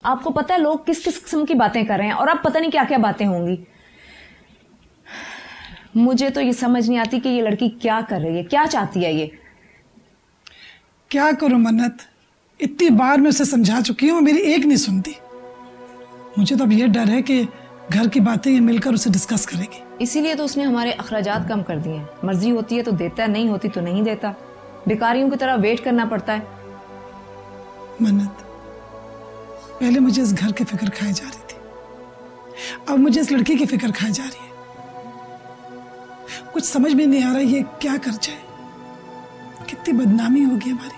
आपको पता है लोग किस किस किस्म की बातें कर रहे हैं और अब पता नहीं क्या क्या बातें होंगी। मुझे तो ये समझ नहीं आती कि ये लड़की क्या कर रही है, क्या चाहती है ये। क्या करूं मन्नत, इतनी बार मैं उसे समझा चुकी हूँ, मेरी एक नहीं सुनती। मुझे तो अब ये डर है कि घर की बातें ये मिलकर उसे डिस्कस करेगी। इसीलिए तो उसने हमारे अखराजात कम कर दिए हैं। मर्जी होती है तो देता है, नहीं होती तो नहीं देता। बेकारियों की तरह वेट करना पड़ता है। मन्नत, पहले मुझे इस घर की फिक्र खाई जा रही थी, अब मुझे इस लड़की की फिक्र खाई जा रही है। कुछ समझ में नहीं आ रहा ये क्या कर जाए। कितनी बदनामी होगी हमारी,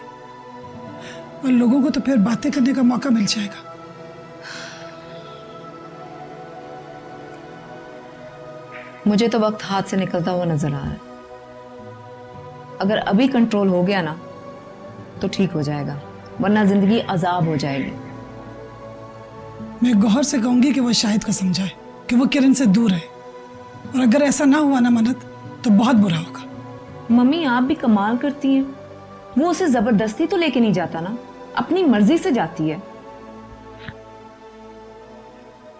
और लोगों को तो फिर बातें करने का मौका मिल जाएगा। मुझे तो वक्त हाथ से निकलता हुआ नजर आ रहा है। अगर अभी कंट्रोल हो गया ना तो ठीक हो जाएगा, वरना जिंदगी अजाब हो जाएगी। मैं गौहर से कहूंगी कि वो शाहिद को समझाए कि वो किरण से दूर है, और अगर ऐसा ना हुआ ना मन्नत तो बहुत बुरा होगा। मम्मी आप भी कमाल करती हैं। वो उसे जबरदस्ती तो लेके नहीं जाता ना, अपनी मर्जी से जाती है।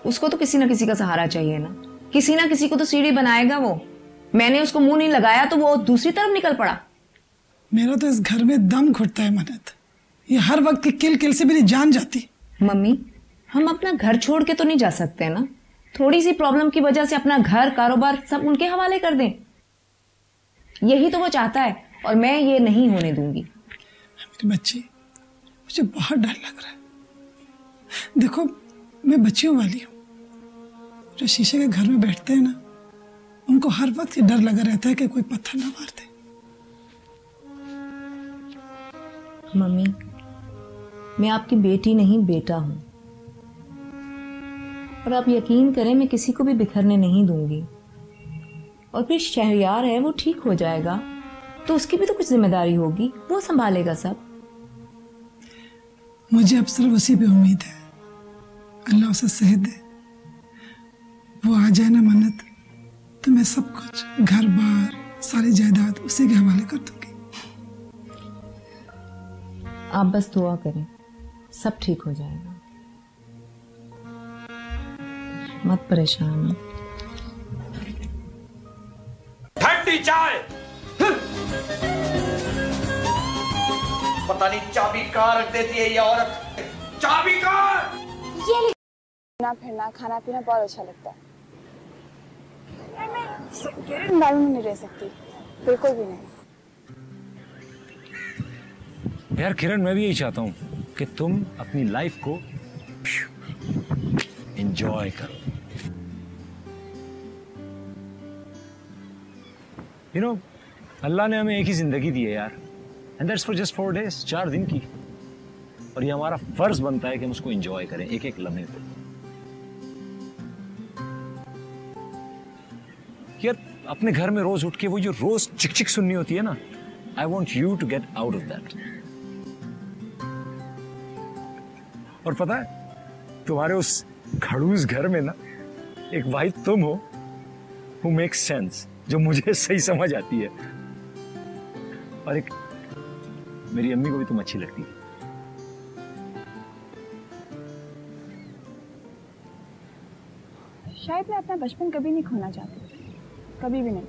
उसको तो किसी ना किसी का सहारा चाहिए ना, किसी ना किसी को तो सीढ़ी बनाएगा वो। मैंने उसको मुंह नहीं लगाया तो वो दूसरी तरफ निकल पड़ा। मेरा तो इस घर में दम घुटता है मन्नत, ये हर वक्त की किल किल से मेरी जान जाती। मम्मी हम अपना घर छोड़ के तो नहीं जा सकते ना। थोड़ी सी प्रॉब्लम की वजह से अपना घर कारोबार सब उनके हवाले कर दें। यही तो वो चाहता है और मैं ये नहीं होने दूंगी। मेरी बच्ची, मुझे बहुत डर लग रहा है। देखो मैं बच्चियों वाली हूँ, जो शीशे के घर में बैठते हैं ना, उनको हर वक्त ये डर लगा रहता है कि कोई पत्थर ना मार दे। मम्मी मैं आपकी बेटी नहीं बेटा हूं, और आप यकीन करें मैं किसी को भी बिखरने नहीं दूंगी। और फिर शहरयार है, वो ठीक हो जाएगा तो उसकी भी तो कुछ जिम्मेदारी होगी, वो संभालेगा सब। मुझे अब सिर्फ उसी पे उम्मीद है, अल्लाह उसे सेहत दे। वो आ जाए ना मन्नत तो मैं सब कुछ, घर बार सारी जायदाद उसी के हवाले कर दूंगी। आप बस दुआ करें, सब ठीक हो जाएगा। मत परेशान हो। ठंडी चाय। पता नहीं चाबी कहाँ रख देती है ये औरत। चाबी कहाँ? ये ना फिरना खाना पीना बहुत अच्छा लगता है। मैं बारे में नहीं रह सकती, बिल्कुल भी नहीं। यार किरण, मैं भी यही चाहता हूँ कि तुम अपनी लाइफ को एंजॉय करो। यू नो, अल्लाह ने हमें एक ही जिंदगी दी है यार, and that's for just 4 days, 4 दिन की। और ये हमारा फर्ज बनता है कि हम उसको एंजॉय करें, एक एक लम्हे को। यार अपने घर में रोज उठ के वो जो रोज चिक चिक सुननी होती है ना, I want you to get out of that. और पता है तुम्हारे उस खड़ूस घर में ना एक भाई तुम हो who makes sense, जो मुझे सही समझ आती है, और एक मेरी अम्मी को भी तुम अच्छी लगती है। शायद मैं अपना बचपन कभी नहीं खोना चाहती, कभी भी नहीं।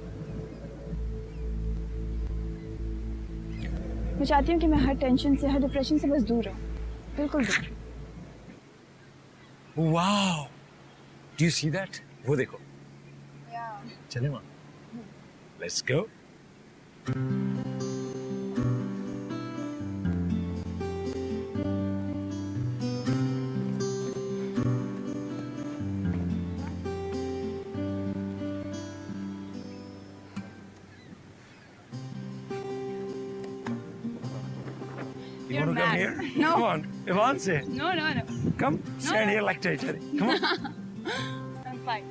मैं चाहती हूँ कि मैं हर टेंशन से, हर डिप्रेशन से बस दूर रहूं, बिल्कुल दूर। Wow, do you see that? वो देखो। चले माँ, let's go. You want to come here? No. Come on, Yvonne, say. No, no, no. Come, stand here like that. Come on. I'm fine.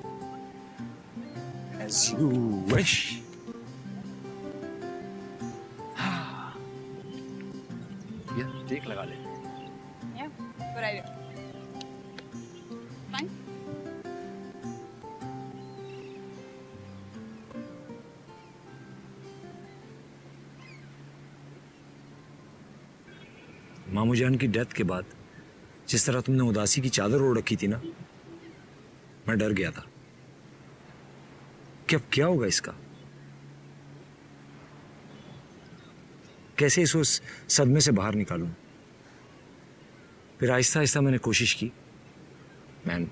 As you wish. यार take लगा ले। Yeah, good idea. Fine. मामू जान की death के बाद जिस तरह तुमने उदासी की चादर ओढ़ रखी थी ना, मैं डर गया था कि अब क्या होगा इसका, कैसे इसे उस सदमे से बाहर निकालूं। फिर आहिस्ता आहिस्ता मैंने कोशिश की। मैन,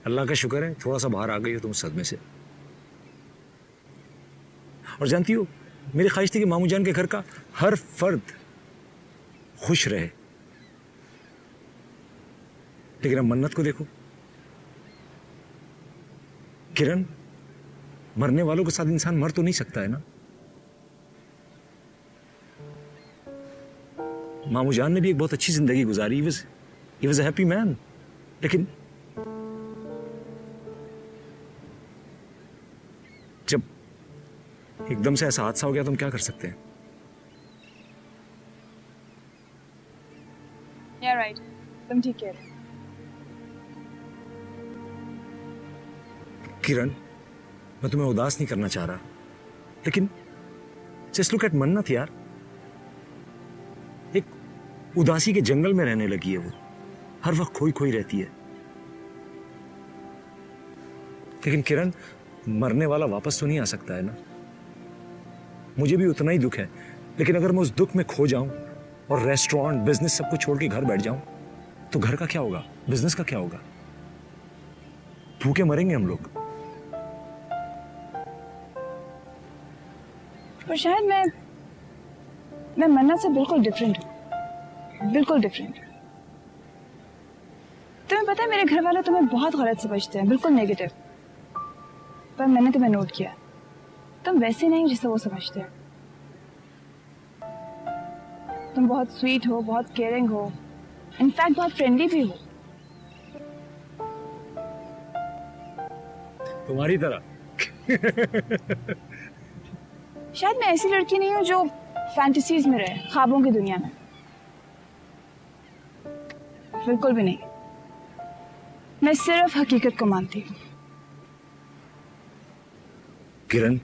अल्लाह का शुक्र है थोड़ा सा बाहर आ गई हो तुम सदमे से। और जानती हो, मेरी ख्वाहिश थी कि मामू जान के घर का हर फर्द खुश रहे, लेकिन अब मन्नत को देखो। किरण, मरने वालों के साथ इंसान मर तो नहीं सकता है ना। मामू जान ने भी एक बहुत अच्छी जिंदगी गुजारी, he was a happy man, लेकिन जब एकदम से ऐसा हादसा हो गया तो हम क्या कर सकते हैं? Yeah, right. तुम ठीक कह रहे हो। किरण, मैं तुम्हें उदास नहीं करना चाह रहा, लेकिन जस्ट लुक एट मन्नत यार। एक उदासी के जंगल में रहने लगी है वो, हर वक्त खोई खोई रहती है। लेकिन किरण, मरने वाला वापस तो नहीं आ सकता है ना। मुझे भी उतना ही दुख है, लेकिन अगर मैं उस दुख में खो जाऊं और रेस्टोरेंट, बिजनेस सब कुछ छोड़ के घर बैठ जाऊं, तो घर का क्या होगा, बिजनेस का क्या होगा? भूखे मरेंगे हम लोग। पर शायद मैं मन्नत से बिल्कुल डिफरेंट हूँ, बिल्कुल डिफरेंट। तुम्हें पता है मेरे घर वाले तुम्हें बहुत गलत समझते हैं, बिल्कुल नेगेटिव। पर मैंने तुम्हें नोट किया, तुम वैसे नहीं जैसे वो समझते हैं। तुम बहुत स्वीट हो, बहुत केयरिंग हो, इनफैक्ट बहुत फ्रेंडली भी हो। तुम्हारी तरह। शायद मैं ऐसी लड़की नहीं हूं जो फैंटेसीज में रहे, ख्वाबों की दुनिया में। बिल्कुल भी नहीं। मैं सिर्फ हकीकत को मानती हूँ। किरण,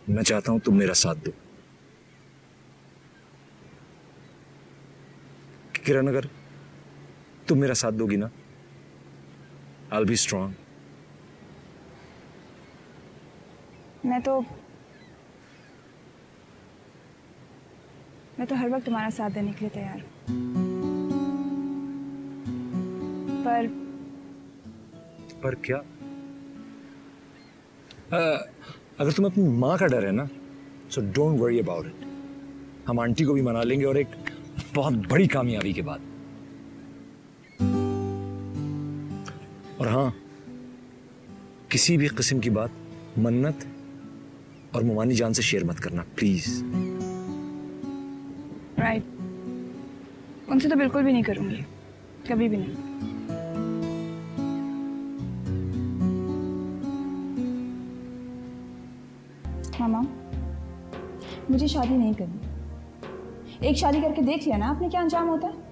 मैं चाहता हूं तुम मेरा साथ दो। किरण, अगर तुम मेरा साथ दोगी ना, I'll be strong. मैं तो हर वक्त तुम्हारा साथ देने के लिए तैयार हूँ। पर क्या? अगर तुम अपनी माँ का डर है ना, so don't worry about it. हम आंटी को भी मना लेंगे, और एक बहुत बड़ी कामयाबी के बाद। और हाँ, किसी भी किस्म की बात मन्नत और मुमानी जान से शेयर मत करना, प्लीज। राइट। उनसे तो बिल्कुल भी नहीं करूंगी, कभी भी नहीं। मामा, मुझे शादी नहीं करनी। एक शादी करके देख लिया ना आपने क्या अंजाम होता है।